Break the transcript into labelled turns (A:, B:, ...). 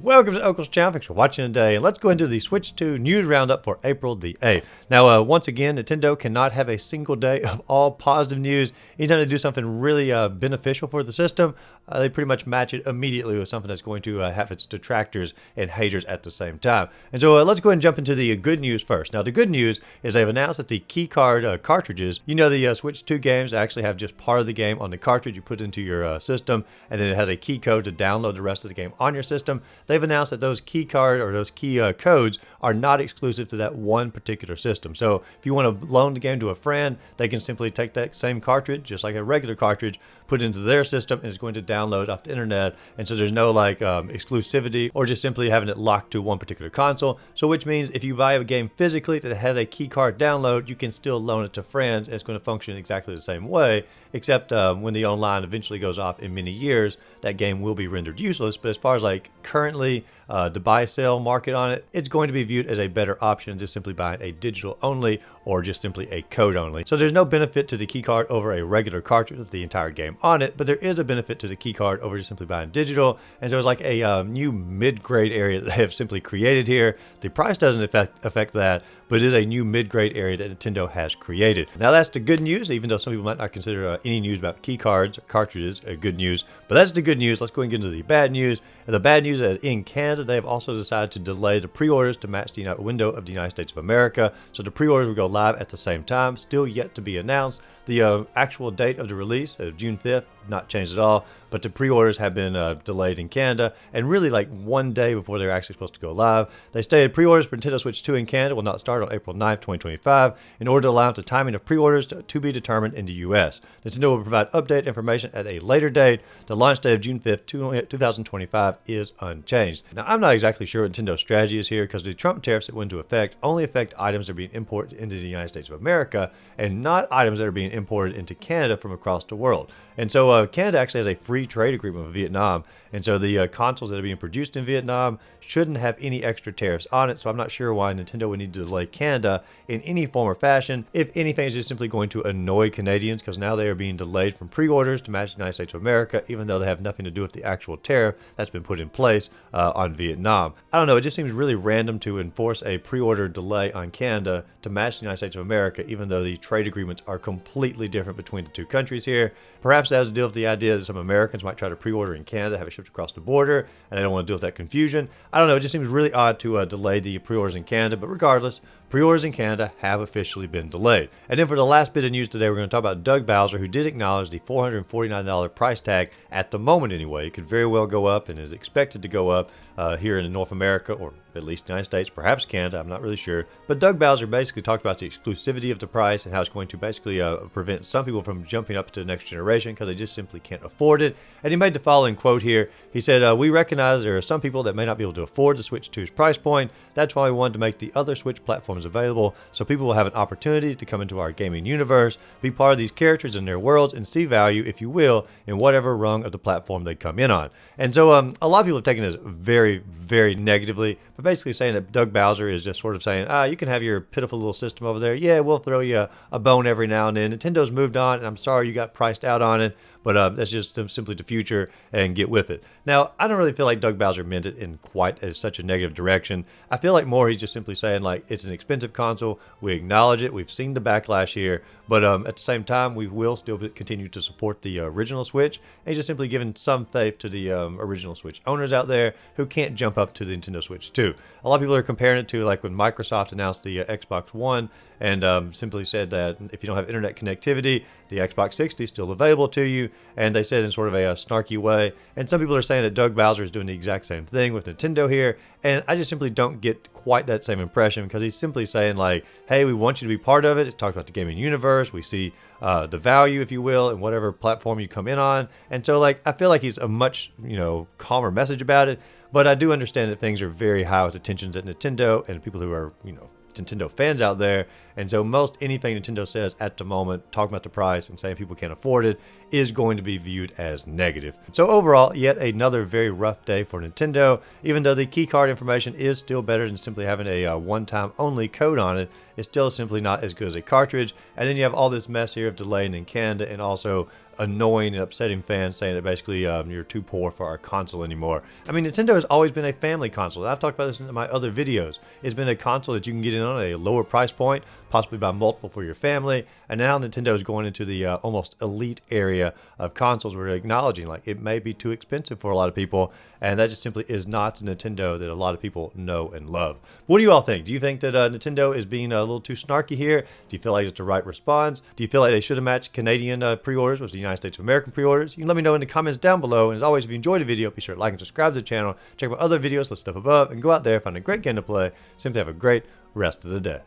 A: Welcome to Uncle's Channel. Thanks for watching today, and let's go into the Switch 2 news roundup for April the 8th. Now, once again, Nintendo cannot have a single day of all positive news. Anytime they do something really beneficial for the system, they pretty much match it immediately with something that's going to have its detractors and haters at the same time. And so let's go ahead and jump into the good news first. Now, the good news is they've announced that the keycard cartridges, you know, the Switch 2 games actually have just part of the game on the cartridge you put into your system, and then it has a key code to download the rest of the game on your system. They've announced that those key card or those key codes are not exclusive to that one particular system. So if you want to loan the game to a friend, they can simply take that same cartridge, just like a regular cartridge, put it into their system, and it's going to download off the internet. And so there's no like exclusivity or just simply having it locked to one particular console. So which means if you buy a game physically that has a key card download, you can still loan it to friends. And it's going to function exactly the same way, except when the online eventually goes off in many years, that game will be rendered useless. But as far as like currently the buy-sell market on it, it's going to be viewed as a better option than just simply buying a digital only or just simply a code only. So there's no benefit to the key card over a regular cartridge with the entire game on it, but there is a benefit to the key card over just simply buying digital. And so it's like a new mid-grade area that they have simply created here. The price doesn't affect that, but it is a new mid-grade area that Nintendo has created. Now that's the good news, even though some people might not consider any news about key cards or cartridges good news, but that's the good news. Let's go and get into the bad news. And the bad news is in Canada, they have also decided to delay the pre-orders to match the window of the United States of America. So the pre-orders will go live at the same time, still yet to be announced. The actual date of the release of June 5th, not changed at all, but the pre-orders have been delayed in Canada, and really like one day before they're actually supposed to go live. They stated pre-orders for Nintendo Switch 2 in Canada will not start on April 9th, 2025, in order to allow the timing of pre-orders to be determined in the U.S. Nintendo will provide updated information at a later date. The launch date of June 5th, 2025 is unchanged. Now, I'm not exactly sure what Nintendo's strategy is here, because the Trump tariffs that went into effect only affect items that are being imported into the United States of America, and not items that are being imported into Canada from across the world. And so Canada actually has a free trade agreement with Vietnam, and so the consoles that are being produced in Vietnam shouldn't have any extra tariffs on it. So I'm not sure why Nintendo would need to delay Canada in any form or fashion. If anything, it's just simply going to annoy Canadians, because now they are being delayed from pre-orders to match the United States of America, even though they have nothing to do with the actual tariff that's been put in place on Vietnam. I don't know, it just seems really random to enforce a pre-order delay on Canada to match the United States of America, even though the trade agreements are completely different between the two countries here. Perhaps that has to deal with the idea that some Americans might try to pre-order in Canada, have it shipped across the border, and they don't want to deal with that confusion. I don't know, it just seems really odd to delay the pre-orders in Canada, but regardless, pre-orders in Canada have officially been delayed. And then for the last bit of news today, we're going to talk about Doug Bowser, who did acknowledge the $449 price tag at the moment anyway. It could very well go up and is expected to go up here in North America, or at least the United States, perhaps Canada, I'm not really sure. But Doug Bowser basically talked about the exclusivity of the price and how it's going to basically prevent some people from jumping up to the next generation because they just simply can't afford it. And he made the following quote here. He said, we recognize there are some people that may not be able to afford the Switch 2's price point. That's why we wanted to make the other Switch platforms available, so people will have an opportunity to come into our gaming universe, be part of these characters in their worlds, and see value, if you will, in whatever rung of the platform they come in on. And so a lot of people have taken this very, very negatively, but basically saying that Doug Bowser is just sort of saying, you can have your pitiful little system over there. Yeah, we'll throw you a bone every now and then. Nintendo's moved on, and I'm sorry you got priced out on it, but that's just simply the future, and get with it. Now, I don't really feel like Doug Bowser meant it in quite as such a negative direction. I feel like more he's just simply saying, like, it's an expensive console. We acknowledge it. We've seen the backlash here, but at the same time, we will still continue to support the original Switch. And he's just simply giving some faith to the original Switch owners out there who can't jump up to the Nintendo Switch 2. A lot of people are comparing it to like when Microsoft announced the Xbox One, and simply said that if you don't have internet connectivity, the Xbox 60 is still available to you. And they said in sort of a snarky way. And some people are saying that Doug Bowser is doing the exact same thing with Nintendo here. And I just simply don't get quite that same impression, because he's simply saying like, hey, we want you to be part of it. It talks about the gaming universe. We see the value, if you will, in whatever platform you come in on. And so like, I feel like he's a much, calmer message about it. But I do understand that things are very high with the tensions at Nintendo and people who are, Nintendo fans out there. And so most anything Nintendo says at the moment, talking about the price and saying people can't afford it, is going to be viewed as negative. So overall, yet another very rough day for Nintendo. Even though the keycard information is still better than simply having a one-time only code on it, it's still simply not as good as a cartridge. And then you have all this mess here of delaying in Canada, and also annoying and upsetting fans saying that basically you're too poor for our console anymore. I mean, Nintendo has always been a family console. I've talked about this in my other videos. It's been a console that you can get in on a lower price point, possibly buy multiple for your family. And now Nintendo is going into the almost elite area of consoles. We're acknowledging like it may be too expensive for a lot of people, and that just simply is not the Nintendo that a lot of people know and love. What do you all think? Do you think that Nintendo is being a little too snarky here? Do you feel like it's the right response? Do you feel like they should have matched Canadian pre-orders with the United States of American pre-orders? You can let me know in the comments down below. And as always, if you enjoyed the video, be sure to like and subscribe to the channel. Check out my other videos, list stuff above, and go out there, find a great game to play. Simply have a great rest of the day.